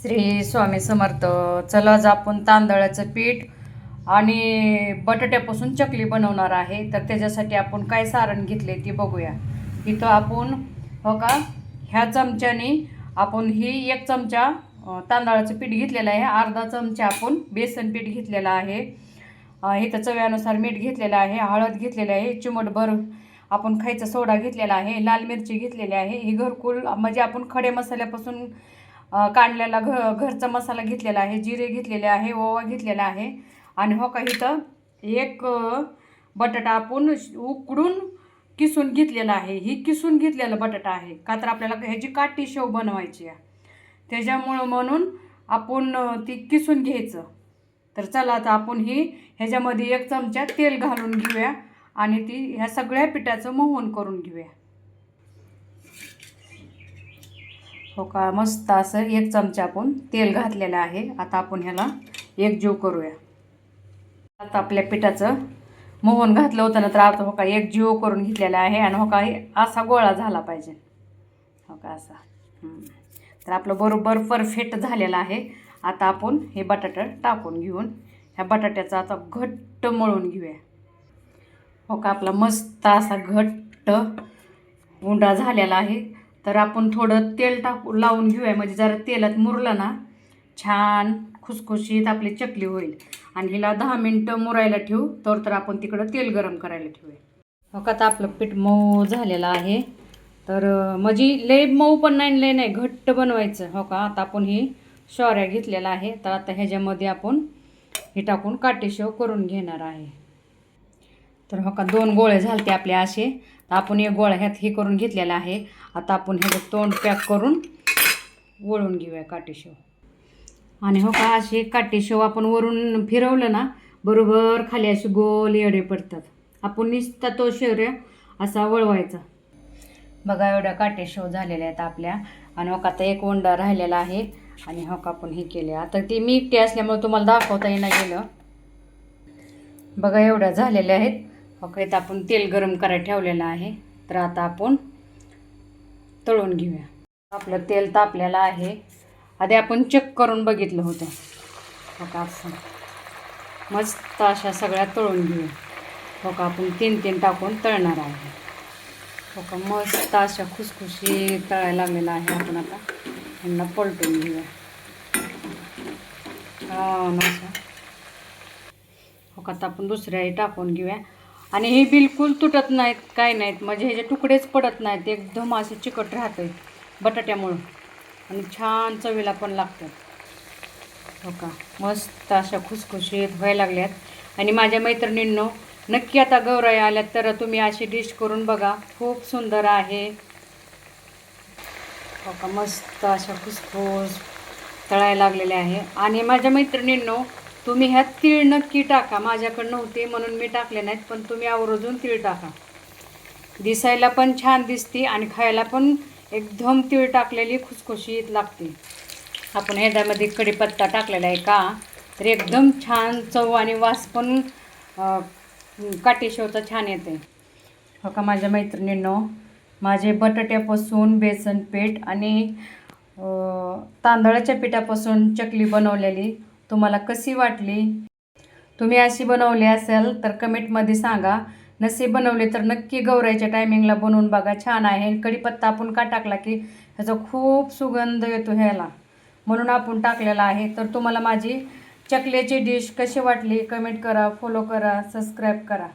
श्री स्वामी समर्थ. चला आज आपण तांदळाचं पीठ आणि बटाट्यापासून चकली बनवणार आहे. तर त्याच्यासाठी आपण काय सारण घेतले ती बघूया. इथं आपण हो का ह्या चमच्याने आपण ही 1 चमचा तांदळाचं पीठ घेतलेलं आहे. अर्धा चमचा आपण बेसन पीठ घेतलेलं आहे. इथं चव्यानुसार मीठ घेतलेलं आहे. हळद घेतलेली आहे. चिमटभर आपण खायचा सोडा घेतलेला आहे. लाल मिरची घेतलेली आहे. ही घरकुल म्हणजे आपण खडे मसाल्यापासून काढलेला घरचा मसाला घेतलेला आहे. जिरे घेतलेले आहे. ओवा घेतलेला आहे. आणि हो का इथं एक बटाटा आपण उकडून किसून घेतलेला आहे. ही किसून घेतलेला बटाटा आहे का तर आपल्याला ह्याची काठी शेव बनवायची आहे. त्याच्यामुळं म्हणून आपण ती किसून घ्यायचं. तर चला आता आपण ह्याच्यामध्ये 1 चमचा तेल घालून घेऊया आणि ह्या सगळ्या पिठाचं मोहन करून घेऊया. हो का मस्त असं 1 चमचा आपण तेल घातलेलं आहे. आता आपण ह्याला एकजीव करूया. आता आपल्या पिठाचं मोहन घातलं होतं ना तर आता हो का एकजीव करून घेतलेला आहे. आणि हो का असा गोळा झाला पाहिजे. हो का असा तर आपलं बरोबर परफेक्ट झालेलं आहे. आता आपण हे बटाटा टाकून घेऊन ह्या बटाट्याचा आता घट्ट मळून घेऊया. हो का आपला मस्त असा घट्ट उंडा झालेला आहे. तर आपण थोडं तेल लावून घेऊया म्हणजे जरा तेलात मुरलं ना छान खुसखुशीत आपली चकली होईल. आणि हिला 10 मिनटं मुरायला ठेवू तर आपण तिकडं तेल गरम करायला ठेवूया. हो का आता आपलं पीठ मऊ झालेलं आहे. तर म्हणजे लय मऊ पण नाही लय नाही घट्ट बनवायचं. हो का आता आपण शॉर्या घेतलेला आहे. तर आता ह्याच्यामध्ये आपण हे टाकून काटेशेव करून घेणार आहे. तर हो का 2 गोळे झालते आपले असे. तर आपण 1 गोळा ह्यात करून घेतलेला आहे. आता आपण ह्याचं तोंड पॅक करून वळून घेऊया काटेशेव. आणि हो का अशी काटेशेव आपण वरून फिरवलं ना बरोबर खाली अशी गोल येडे पडतात. आपण नुसता तो शेवऱ्या असा वळवायचा. बघा एवढ्या काटेशेव झालेल्या आहेत आपल्या. आणि हो का आता 1 उंडा राहिलेला आहे. आणि हो का आपण केले. आता ती मी एकटी असल्यामुळे तुम्हाला दाखवता येणार गेलं. बघा एवढ्या झालेल्या आहेत. हो का इथं आपण तेल गरम करायला ठेवलेलं आहे. तर आता आपण तळून घेऊया. आपलं तेल तापलेलं आहे. आधी आपण चेक करून बघितलं होतं. हो का असं मस्त अशा सगळ्या तळून घेऊया. हो का आपण 3 टाकून तळणार आहे. हो का मस्त अशा खुसखुशीत तळायला लागलेला आहे. आपण आता यांना पलटून घेऊया. अशा हो का आता आपण दुसऱ्याही टाकून घेऊया. आणि हे बिलकुल तुटत नाहीत काय नाहीत म्हणजे ह्याचे तुकडेच पडत नाहीत. एकदम असे चिकट राहतं बटाट्यामुळं. आणि छान चवीला पण लागतात. हो का मस्त अशा खुसखुशीत व्हायला लागल्यात. आणि माझ्या मैत्रिणींनो नक्की आता गौराई आल्यात तर तुम्ही अशी डिश करून बघा. खूप सुंदर आहे. हो का मस्त अशा खुसखुस तळायला लागलेले आहे. आणि माझ्या मैत्रिणींनो तुम्ही ह्यात तीळ नक्की टाका. माझ्याकडं नव्हते म्हणून मी टाकले नाहीत. पण तुम्ही आवर्जून तीळ टाका. दिसायला पण छान दिसते आणि खायला पण एकदम तीळ टाकलेली खुसखुशीत लागते. आपण ह्याच्यामध्ये कढीपत्ता टाकलेला आहे का तर एकदम छान चव आणि वास पण काटेशेवचा छान येते. हो का माझ्या मैत्रिणींनो माझे बटाट्यापासून बेसन पीठ आणि तांदळाच्या पिठापासून चकली बनवलेली तुम्हाला कशी वाटली. तुम्ही अशी बनवली असेल तर कमेंटमध्ये सांगा. नसे बनवले तर नक्की गौराईच्या टायमिंगला बनवून बघा. छान आहे. कढीपत्ता आपण का टाकला की ह्याचा खूप सुगंध येतो ह्याला म्हणून आपण टाकलेला आहे. तर तुम्हाला माझी चकल्याची डिश कशी वाटली कमेंट करा, फॉलो करा, सबस्क्राईब करा.